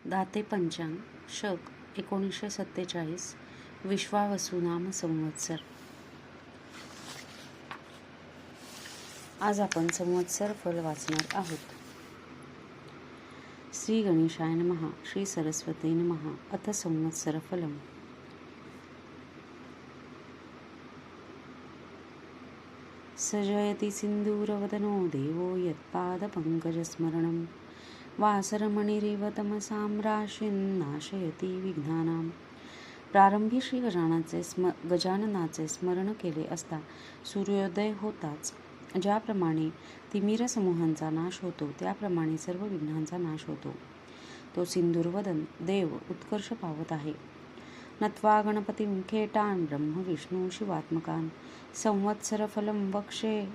दाते पंचांग शक 1947 विश्वावसु नाम संवत्सर. आज आपण संवत्सर फल वाचणार आहोत. श्री गणेशाय नमः. श्री सरस्वती नमः. अथ संवत्सर फलम. सजयति सिंदूरवदनो देवो यत्पादपङ्कजस्मरणं वासरमणिरिव तमसां राशीं नाशयति विघ्नानां. प्रारंभी श्री गजाननाचे स्मरण केले असता सूर्योदय होताच ज्याप्रमाणे तिमिर समूहांचा नाश होतो त्याप्रमाणे सर्व विघ्नांचा नाश होतो. तो सिंदूरवदन देव उत्कर्ष पावत आहे. नत्वा गणपतीं खेटान ब्रह्म विष्णू शिवात्मकान संवत्सर फलम वक्षे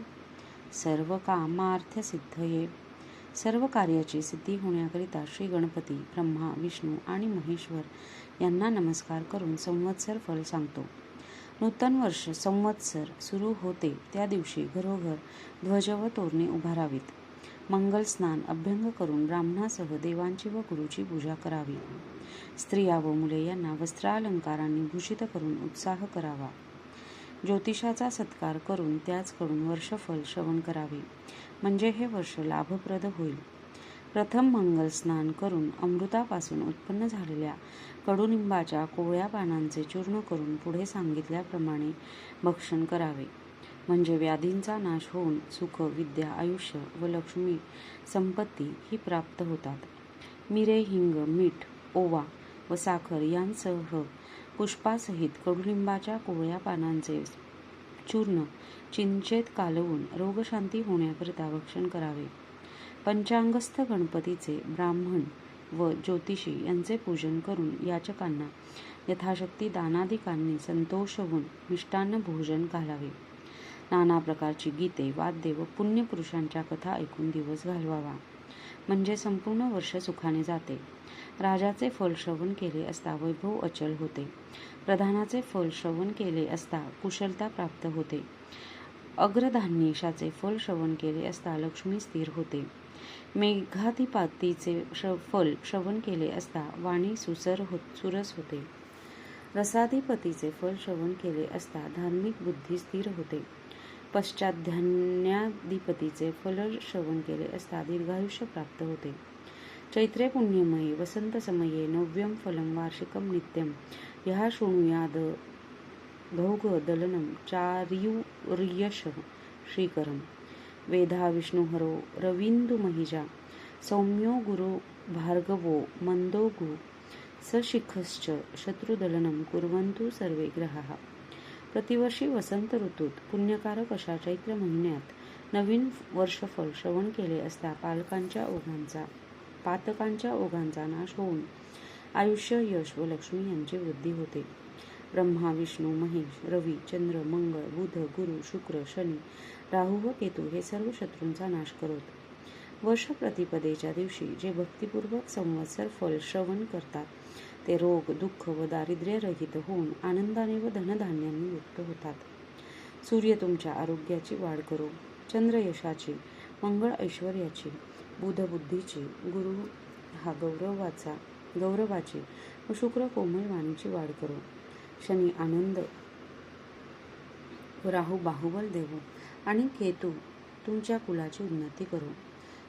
सर्व कामार्थ सिद्धये. सर्व कार्याची सिद्धी होण्याकरिता श्री गणपती ब्रह्मा विष्णू आणि महेश्वर यांना नमस्कार करून संवत्सर फल सांगतो. नूतन वर्ष संवत्सर सुरू होते त्या दिवशी घरोघर ध्वज व तोरणे उभारावीत. मंगल स्नान अभ्यंग करून ब्राह्मणासह देवांची व गुरुची पूजा करावी. स्त्रिया व मुले यांना वस्त्रालंकारांनी भूषित करून उत्साह करावा. ज्योतिषाचा सत्कार करून त्याचकडून वर्षफल श्रवण करावे, म्हणजे हे वर्ष लाभप्रद होईल. प्रथम मंगल स्नान करून अमृतापासून उत्पन्न झालेल्या कडुनिंबाच्या कोवळ्या पानांचे चूर्ण करून पुढे सांगितल्याप्रमाणे भक्षण करावे, म्हणजे व्याधींचा नाश होऊन सुख, विद्या, आयुष्य व लक्ष्मी संपत्ती ही प्राप्त होतात. मिरे, हिंग, मीठ, ओवा व साखर यांसह पुष्पासहित कडुलिंबाच्या कोवळ्या पानांचे चूर्ण चिंचेत कालवून रोगशांती होण्याकरिता भक्षण करावे. पंचांगस्थ गणपतीचे ब्राह्मण व ज्योतिषी यांचे पूजन करून याचकांना यथाशक्ती दानादिकांनी संतोषवून मिष्टान्न भोजन घालावे. नाना प्रकारची गीते, वाद्ये व पुण्यपुरुषांच्या कथा ऐकून दिवस घालवावा, म्हणजे संपूर्ण वर्ष सुखाने जाते. राजाचे फल श्रवण केले असता वैभव अचल होते. प्रधानाचे फल श्रवण केले असता कुशलता प्राप्त होते. अग्रधान्येशाचे फल श्रवण केले असता लक्ष्मी स्थिर होते. मेघाधिपतीचे फल श्रवण केले असता वाणी सुरस होते. रसाधिपतीचे फल श्रवण केले असता धार्मिक बुद्धी स्थिर होते. पश्चात धान्याधिपतीचे फल श्रवण केले असता दीर्घायुष्य प्राप्त होते. चैत्रे पुण्यमये वसंत समये नव्यम फलम वार्षिकम नित्यम यहा शृणुयाद भौग दलनम चार्युर्यश श्रीकरम. वेधा विष्णुहरो रवींदुमहिजा सौम्यो गुरु भार्गवो मंदो गु सशिखश्च शत्रुदलनम कुर्वन्तु सर्वे ग्रहाः. प्रतिवर्षी वसंत ऋतूत पुण्यकारक अशा चैत्र महिन्यात नवीन वर्षफल श्रवण केले असता पातकांच्या ओघांचा नाश होऊन आयुष्य, यश व लक्ष्मी यांची वृद्धी होते. ब्रह्मा, विष्णू, महेश, रवी, चंद्र, मंगळ, बुध, गुरु, शुक्र, शनी, राहू व केतू हे सर्व शत्रूंचा नाश करत. वर्ष प्रतिपदेच्या दिवशी जे भक्तिपूर्वक संवत्सर फल श्रवण करतात ते रोग, दुःख व दारिद्र्य रहित होऊन आनंदाने व धनधान्यांनी युक्त होतात. सूर्य तुमच्या आरोग्याची वाढ करो. चंद्र यशाची, मंगळ ऐश्वर्याची, बुध बुद्धीची, गुरु हा गौरवाची व शुक्र कोमल वाणीची वाढ करो. शनी आनंद व राहू बाहुबल देवो आणि केतू तुमच्या कुलाची उन्नती करो.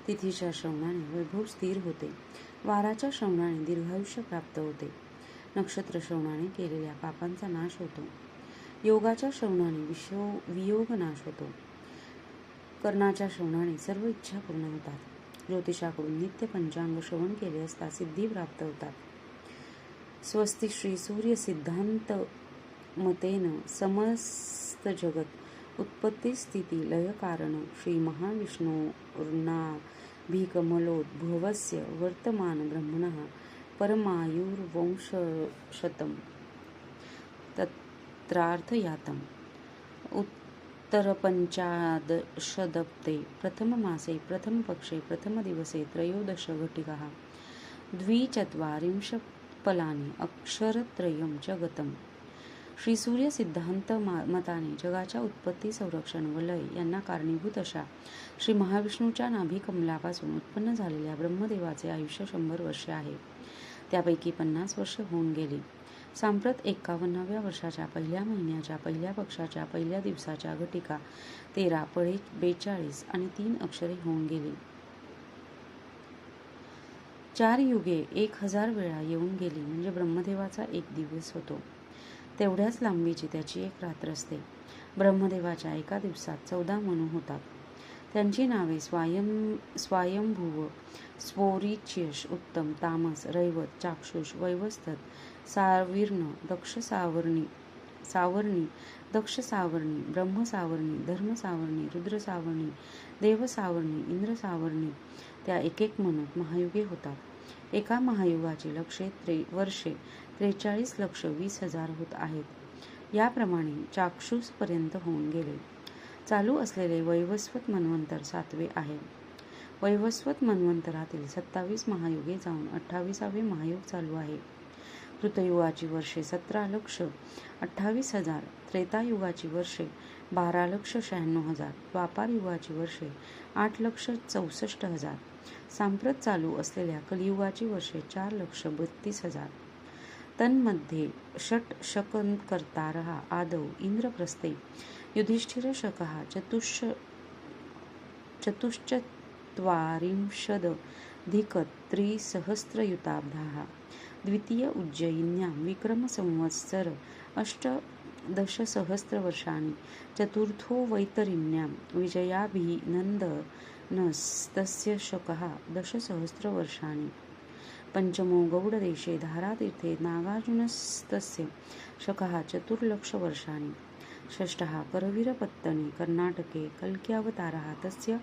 तिथीच्या श्रवणाने वैभव स्थिर होते. वाराच्या श्रवणाने दीर्घायुष्य प्राप्त होते. नक्षत्र श्रवणाने केलेल्या पापांचा नाश होतो. योगाच्या श्रवणाने वियोग नाश होतो. कर्णाच्या श्रवणाने सर्व इच्छा पूर्ण होतात. ज्योतिषाकडून नित्य पंचांग श्रवण केले असता सिद्धी प्राप्त होतात. स्वस्ति श्री सूर्य सिद्धांत मतेन समस्त जगत उत्पत्ती स्थिती लय कारण श्री महाविष्णुर्नाभिकमलोद्भवस्य वर्तमान ब्रह्मणः परमायुर्वंशशतम् तत्रार्थयातम्. उत्तरपञ्चादशदप्ते प्रथममासे प्रथमपक्षे प्रथमदिवसे त्रयोदश घटिकाः 24 फलानि अक्षरत्रयं जगतम्. श्री सूर्य सिद्धांत मताने जगाच्या उत्पत्ती, संरक्षण व लय यांना कारणीभूत अशा श्री महाविष्णूच्या नाभी कमलापासून उत्पन्न झालेल्या ब्रह्मदेवाचे आयुष्य 100 वर्षे आहे. त्यापैकी 50 वर्ष होऊन गेली. सांप्रत 51व्या वर्षाच्या पहिल्या महिन्याच्या पहिल्या पक्षाच्या पहिल्या दिवसाच्या घटिका 13 पळे 42 आणि 3 अक्षरे होऊन गेली. 4 युगे 1000 वेळा येऊन गेली म्हणजे ब्रह्मदेवाचा एक दिवस होतो. तेवढ्याच लांबीची त्याची एक रात्र असते. ब्रह्मदेवाच्या एका दिवसात 14 मनु होतात. त्यांची नावे स्वायंभुव, स्फोरिच्यश, उत्तम, तामस, रैवत, चाक्षुष, वैवस्वत, साविर्ण, सावर्णी, दक्ष सावर्णी, ब्रह्म सावर्णी, धर्म सावर्णी, रुद्र सावर्णी, देव सावर्णी, इंद्र सावर्णी. त्या एक मनुत महायुगे होतात. एका महायुगाची वर्षे 43,20,000 होत आहेत. याप्रमाणे चाक्षुषपर्यंत होऊन गेले. चालू असलेले वैवस्वत मन्वंतर 7वे आहे. वैवस्वत मन्वंतरातील 27 महायुगे जाऊन 28वे महायुग चालू आहे. कृतयुगाची वर्षे 17,28,000, त्रेतायुगाची वर्षे 12,96,000, द्वापार युगाची वर्षे 8,64,000, सांप्रत चालू असलेल्या कलियुगाची वर्षे 4,32,000. तन्मध्ये षट शककर्तारः आदौ इंद्रप्रस्थे युधिष्ठिर शकः चतुश्चत्वारिंशदधिकत्रिसहस्रयुताब्धाः. द्वितीय उज्जयिन्यां विक्रमसंवत्सर 18,000 चतुर्थो वैतरिण्यां विजयाभिनन्दनस्तस्य शकः 10,000 पंचमो गौडदेशे धारातीर्थे नागार्जुनस्तस्य शकः 4,00,000 षष्ठः करवीरपत्तने कर्णाटके कल्क्यावतारः तस्य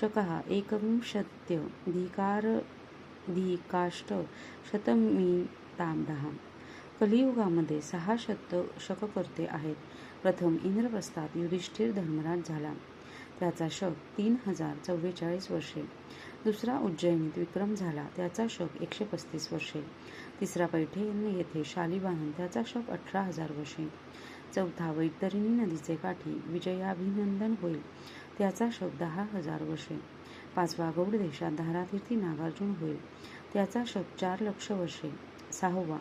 शकः 1,000,000 कलियुगामध्ये 6 शककर्ते आहेत. प्रथम इंद्रप्रस्थात युधिष्ठिर धर्मराज झाला. त्याचा शक 3,044 वर्षे. दुसरा उज्जयिनीत विक्रम झाला. त्याचा शक 135 वर्षे. तिसरा पैठण येथे शालिवाहन. त्याचा शक 18,000 वर्षे. चौथा वैतरणी नदीचे काठी विजयाभिनंदन होईल. त्याचा शक 10,000 वर्षे. पाचवा गौड देशात धारातीर्थी नागार्जुन होईल. त्याचा शक 4,00,000 वर्षे. सहावा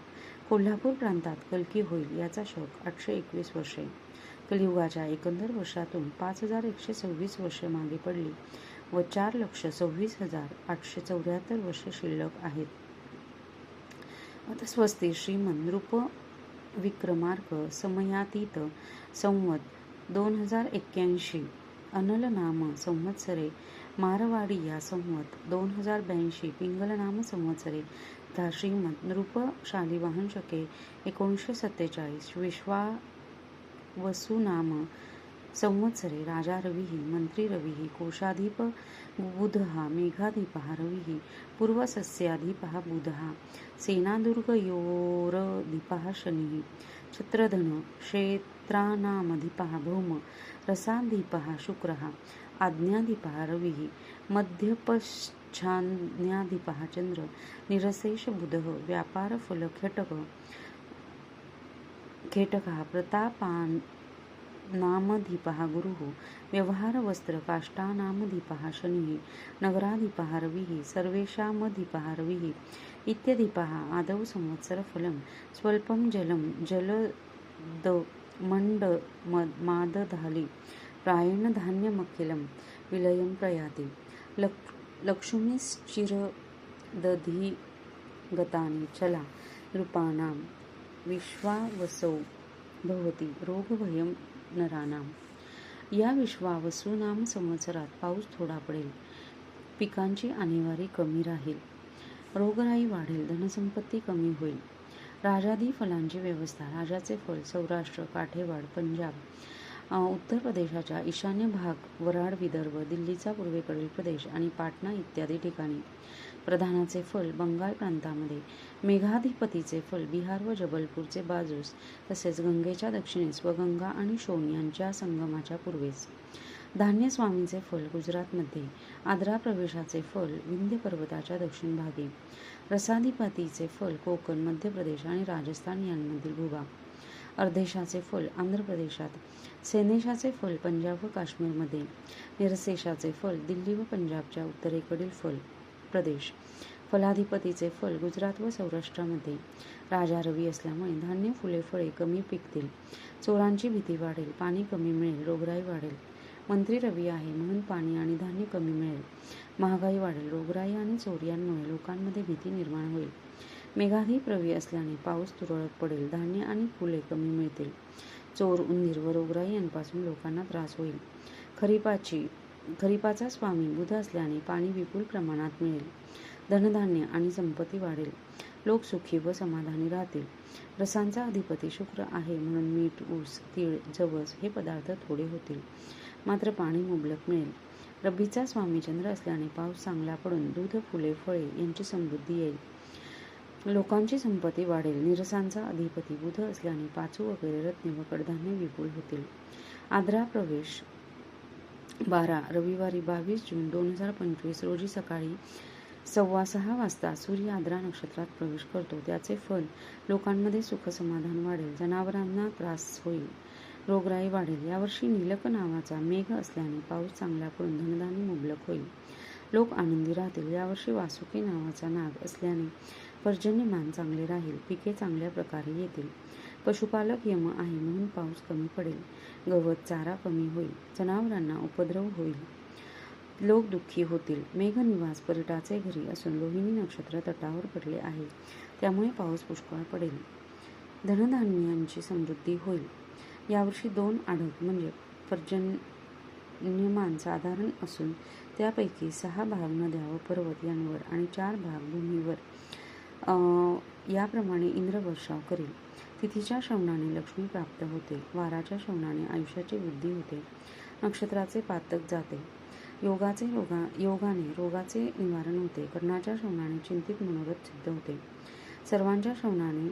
कोल्हापूर प्रांतात कल्की होईल. याचा शक 821 वर्षे. कलियुगाच्या एकंदर वर्षातून 5,126 वर्षे मागे पडली व 4,26,874 वर्षे शिल्लक आहेत. आता स्वस्ती श्रीमन रूप विक्रमार्क समयातीत संवत 2081 अनल नाम संवत्सरे मारवाडी या संवत 2082 पिंगल नाम संवत्सरे तथा श्रीमंत नृप शालिवाहन शके 1947 विश्वावसुनाम संवत्सरे राजा रविः मंत्री रविः कोशाधिप बुधः मेघाधिपः रविः पूर्वसस्याधिपः बुधः सेनादुर्गयोरधिपः शनिः छत्रधन क्षेत्राणामधिपः भौम रसाधिपः शुक्रः आज्ञाधिपः रविः मध्यपश्चाज्ञाधिपः चंद्र निरशेष बुधः व्यापारफलखेटकः प्रतापानामधिपः गुरुः व्यवहारवस्त्र काष्ठानामधिपः शनिः नगराधिपः रविः सर्वेषामधिपः रविः इत्यधिपः आदौ संवत्सरफलं स्वल्पं जलं जलदमण्डमादधाली प्रायेण धान्यमखिलं विलयं प्रयाति लक्ष्मीश्चिरदधिगतानि चला नृपाणां विश्वावसौ भवति रोगभयं नराणां. या विश्वावसुनाम संवत्सरात पाऊस थोडा पडेल, पिकांची आणेवारी कमी राहील, रोगराई वाढेल, धनसंपत्ती कमी होईल. राजादी फलांची व्यवस्था. राजाचे फल सौराष्ट्र, काठेवाड, पंजाब, उत्तर प्रदेशाच्या ईशान्य भाग, वराड, विदर्भ, दिल्लीचा पूर्वेकडील प्रदेश आणि पाटणा इत्यादी ठिकाणी. प्रधानाचे फल बंगाल प्रांतामध्ये, मेघाधिपतीचे फल बिहार व जबलपूरचे बाजूस, तसेच गंगेच्या दक्षिणेस व गंगा आणि शोण यांच्या संगमाच्या पूर्वेस. धान्यस्वामींचे फल गुजरातमध्ये, आद्रा प्रवेशाचे फल विंध्य पर्वताच्या दक्षिण भागी, रसाधिपतीचे फल कोकण, मध्य प्रदेश आणि राजस्थान यांमधील भूभाग, अर्धेशाचे फल आंध्र प्रदेशात, सेनेशाचे फल पंजाब व काश्मीरमध्ये, निरशेषाचे फल दिल्ली व पंजाबच्या उत्तरेकडील प्रदेश, फलाधिपतीचे फल गुजरात व सौराष्ट्रामध्ये राजा रवी असल्यामुळे धान्य, फुले, फळे कमी पिकतील. चोरांची भीती वाढेल, पाणी कमी मिळेल, रोगराई वाढेल. मंत्री रवी आहे म्हणून पाणी आणि धान्य कमी मिळेल. महागाई वाढेल, रोगराई आणि चोर यांमुळे लोकांमध्ये भीती निर्माण होईल. मेघाधिप रवी असल्याने पाऊस तुरळक पडेल, धान्य आणि फुले कमी मिळतील. चोर, उंदीर व रोगराई यांपासून लोकांना त्रास होईल. खरीपाचा स्वामी बुध असल्याने पाणी विपुल प्रमाणात मिळेल. धनधान्य आणि संपत्ती वाढेल. लोक सुखी व समाधानी राहतील. रसांचा अधिपती शुक्र आहे म्हणून मीठ, ऊस, तीळ, जवस हे पदार्थ थोडे होतील, मात्र पाणी मुबलक मिळेल. रब्बीचा स्वामी चंद्र असल्याने पाऊस चांगला पडून दूध, फुले, फळे यांची समृद्धी येईल. लोकांची संपत्ती वाढेल. निरसांचा अधिपती बुध असल्याने पाचू वगैरे रत्ने व कडधान्य विपुल होतील. आद्रा प्रवेश 12 रविवारी 22 जून 2025 रोजी सकाळी 6:15 वाजता सूर्य आद्रा नक्षत्रात प्रवेश करतो. त्याचे फल लोकांमध्ये सुख समाधान वाढेल. जनावरांना त्रास होईल, रोगराई वाढेल. यावर्षी नीलक नावाचा मेघ असल्याने पाऊस चांगला पडून धनधान्य मुबलक होईल. लोक आनंदी राहतील. यावर्षी वासुकी नावाचा नाग असल्याने पर्जन्यमान चांगले राहील. पिके चांगल्या प्रकारे येतील. पशुपालक यम आहे म्हणून पाऊस कमी पडेल. गवत, चारा कमी होईल. जनावरांना उपद्रव होईल. लोक दुःखी होतील. मेघनिवास परिटाचे घरी असून रोहिणी नक्षत्र तटावर पडले आहे, त्यामुळे पाऊस पुष्कळ पडेल. धनधान्यांची समृद्धी होईल. यावर्षी 2 आढक म्हणजे पर्जन्यमान साधारण असून त्यापैकी 6 भाग नद्या व पर्वत यांवर आणि 4 भाग भूमीवर याप्रमाणे इंद्रवर्षाव करील. तिथीच्या श्रवणाने लक्ष्मी प्राप्त होते. वाराच्या श्रवणाने आयुष्याची वृद्धी होते. नक्षत्राचे पातक जाते. योगाने रोगाचे निवारण होते. कर्णाच्या श्रवणाने चिंतित मनोरथ सिद्ध होते. सर्वांच्या श्रवणाने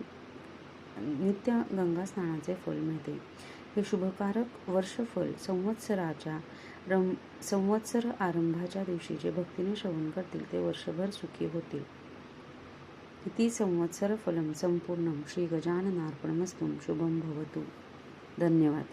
नित्य गंगा स्नानाचे फल मिळते. हे शुभकारक वर्षफल संवत्सर आरंभाच्या दिवशी जे भक्तीने श्रवण करतील ते वर्षभर सुखी होतील. इति संवत्सर फलम संपूर्णम. श्री गजाननार्पणमस्तु. शुभम भवतु. धन्यवाद.